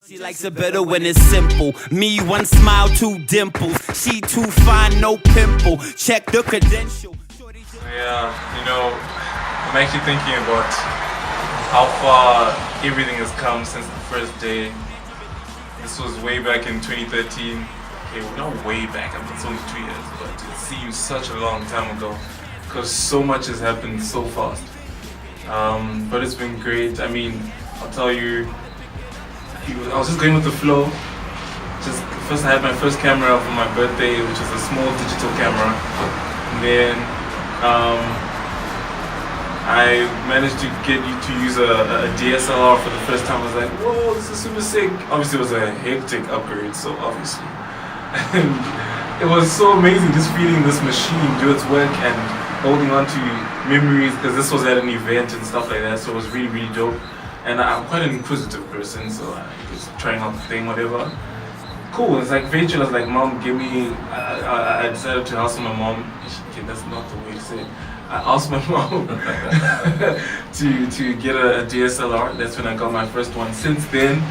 She likes it better when it's simple. Me, one smile, two dimples. She too fine, no pimple. Check the credential. Yeah, I'm actually thinking about how far everything has come since the first day. This was way back in 2013. Okay, well, not way back, it's only 2 years, but it seems such a long time ago because so much has happened so fast. But it's been great. I mean, I'll tell you, I was just going with the flow. First I had my first camera for my birthday, which was a small digital camera. And then I managed to get you to use a DSLR for the first time. I was like, whoa, this is super sick. Obviously it was a hectic upgrade, so obviously. And it was so amazing just feeling this machine do its work and holding on to memories, because this was at an event and stuff like that, so it was really, really dope. And I'm quite an inquisitive person, so I was trying out the thing, whatever. Cool, it's like eventually I was like, Mom, give me, I decided to ask my mom, okay, that's not the way to say it. I asked my mom to get a DSLR. That's when I got my first one. Since then,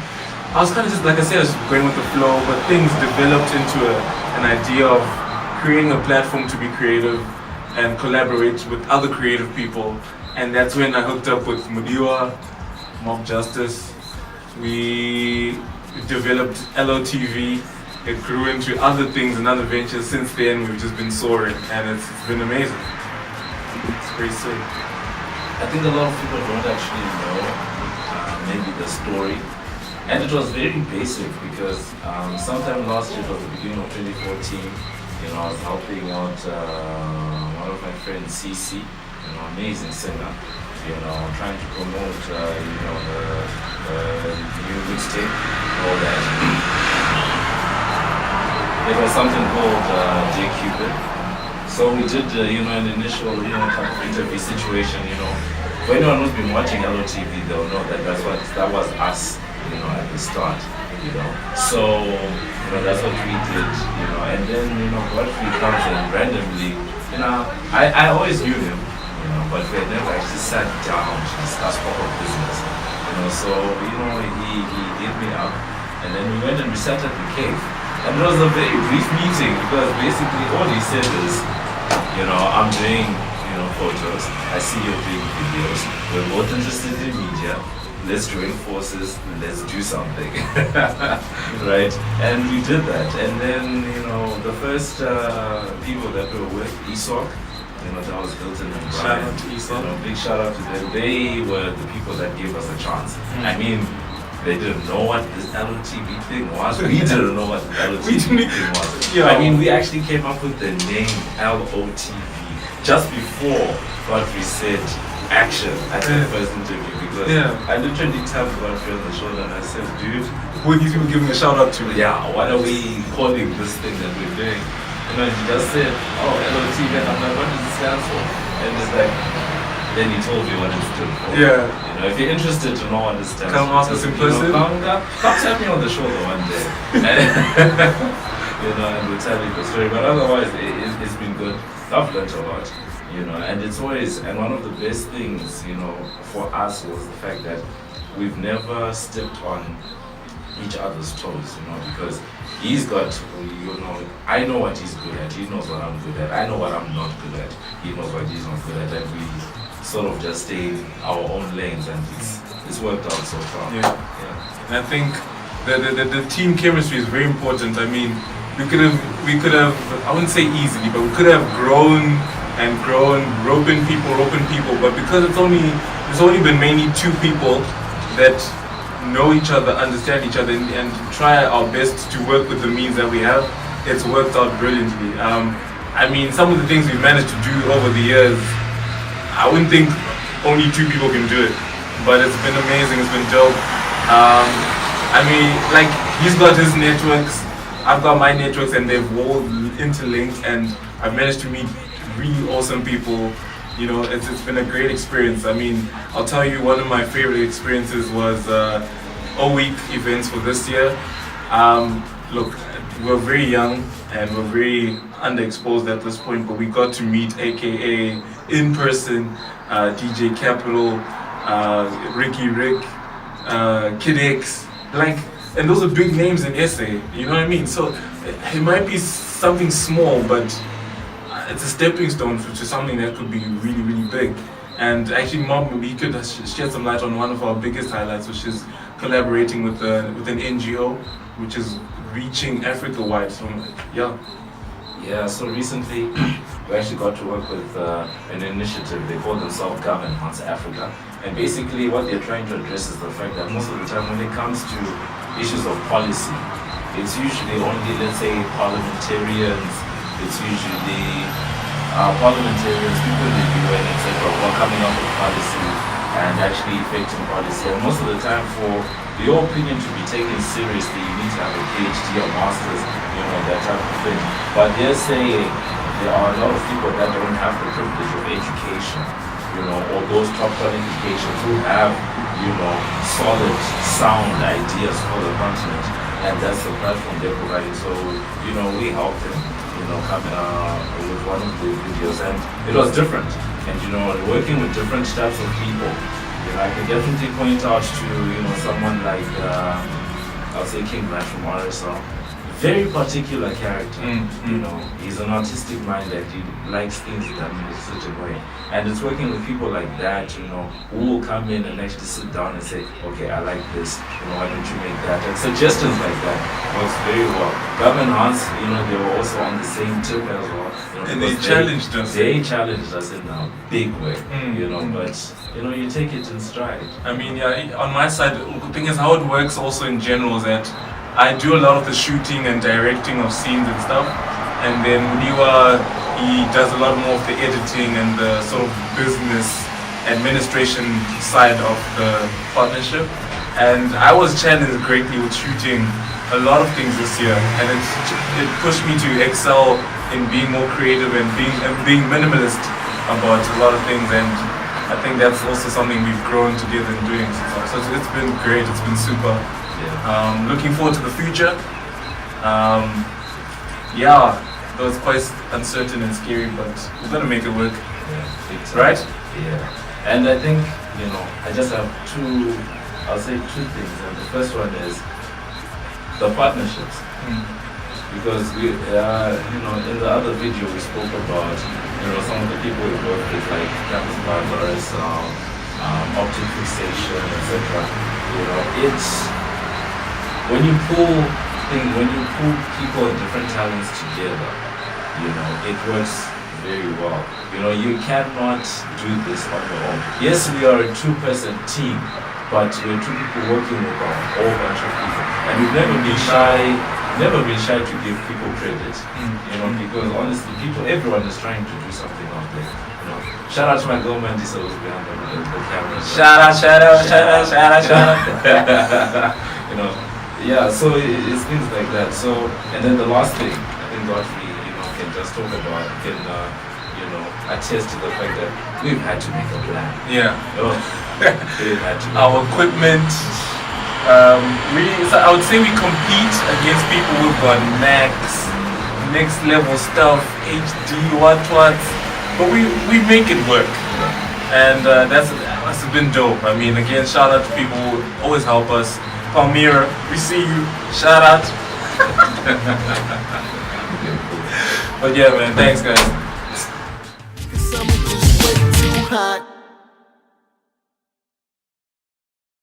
I was kind of just, like I said, I was going with the flow, but things developed into an idea of creating a platform to be creative and collaborate with other creative people. And that's when I hooked up with Mudiwa, MobbJustice. We developed LOTv. It grew into other things and other ventures. Since then, we've just been soaring, and it's been amazing. It's pretty sick. I think a lot of people don't actually know maybe the story, and it was very basic because sometime last year, it was the beginning of 2014. I was helping out one of my friends, CC, amazing singer. Trying to promote, the new mixtape, all that. It was something called J Cupid. So we did, an initial, kind of interview situation. For anyone who's been watching LOTv, they'll know that that was us, at the start. So, that's what we did. And then, Godfrey comes in randomly. I always knew him. But we had never actually sat down to discuss proper business. So he hit me up, and then we went and we sat at the cave. And it was a very brief meeting because basically all he said is, I'm doing, photos. I see you're doing videos. We're both interested in media. Let's join forces. Let's do something, right? And we did that. And then, the first people that we were with, ESOC. That was Hilton and Brian. Shout out to ESOC. Big shout out to them. They were the people that gave us a chance. I mean, they didn't know what this LOTv thing was. We didn't know what the LOTv thing was. Yeah. I mean, we actually came up with the name LOTv just before Godfrey said action at the first interview, because I literally tapped Godfrey on the shoulder and I said, dude, who are these people giving a shout out to? Yeah, what are we calling this thing that we're doing? He just said, oh, LOTv, and I'm like, what does it stand for? And it's like, then he told me what it stood for. Yeah. If you're interested to know what it stands come for, ask us in person. Come tap me on the shoulder one day. And we'll tell you the story. But otherwise, it's been good. I've learned a lot, and it's always, and one of the best things, for us was the fact that we've never stepped on each other's toes, because he's got, I know what he's good at, he knows what I'm good at, I know what I'm not good at, he knows what he's not good at, and we sort of just stay in our own lanes, and it's worked out so far. Yeah. And I think the team chemistry is very important. I mean, we could have, I wouldn't say easily, but we could have grown, roping people, but because it's only been mainly two people that know each other, understand each other, and try our best to work with the means that we have, it's worked out brilliantly. I mean, some of the things we've managed to do over the years, I wouldn't think only two people can do it, but it's been amazing, it's been dope. I mean, like, he's got his networks, I've got my networks, and they've all interlinked, and I've managed to meet really awesome people. It's been a great experience. I mean, I'll tell you, one of my favorite experiences was O-Week events for this year. Look, we're very young and we're very underexposed at this point, but we got to meet AKA in person, DJ Capital, Ricky Rick, Kid X. Like, and those are big names in SA. You know what I mean? So it might be something small, but it's a stepping stone to something that could be really, really big. And actually, we could shed some light on one of our biggest highlights, which is collaborating with an NGO, which is reaching Africa wide. So yeah. Yeah, so recently we actually got to work with an initiative. They call themselves Enhance Africa. And basically what they're trying to address is the fact that most of the time when it comes to issues of policy, it's usually only, let's say, parliamentarians, it's usually parliamentarians, people in the UN, etc., who are coming up with policy and actually effecting policy. And most of the time, for your opinion to be taken seriously, you need to have a PhD or master's, that type of thing. But they're saying there are a lot of people that don't have the privilege of education, or those top qualifications who have, solid, sound ideas for the continent. And that's the platform they're providing. So, we helped them, coming with one of the videos, and it was different. And working with different types of people, I can definitely point out to someone like I'll say King Black from RSL. Very particular character. He's an artistic mind that he likes things done in a certain way. And it's working with people like that, who will come in and actually sit down and say, okay, I like this, why don't you make that? And suggestions like that works very well. Enhance, they were also on the same tip as well. And they challenged us. They challenged us in a big way, but you take it in stride. I mean, yeah, on my side, the thing is how it works also in general is that I do a lot of the shooting and directing of scenes and stuff, and then Mudiwa, he does a lot more of the editing and the sort of business administration side of the partnership. And I was challenged greatly with shooting a lot of things this year, and it pushed me to excel in being more creative and being minimalist about a lot of things. And I think that's also something we've grown together in doing. So it's been great. It's been super. Looking forward to the future. It was quite uncertain and scary, but we're gonna make it work. Right? Yeah. And I think, I just have I'll say two things. And the first one is the partnerships. Because we, in the other video we spoke about, some of the people we work with, like campus barbers, optic fixation, etc. It's when you pull people with different talents together, it works very well. You cannot do this on your own. Yes, we are a two-person team, but we're two people working with a whole bunch of people. And we've never been shy to give people credit. Because honestly, everyone is trying to do something out there. Shout out to my girl Mandisa who's behind the camera. Shout out. Yeah, so it's things like that. So, and then the last thing, I think Godfrey, can just talk about, can, attest to the fact that we've had to make a plan. Yeah. We've had to. Our equipment, I would say we compete against people who've got next level stuff, HD, what, but we make it work. And that's been dope. I mean, again, shout out to people who always help us. Palmyra, we see you. Shout out. But yeah, man, thanks, guys. Cause I'm just way too hot.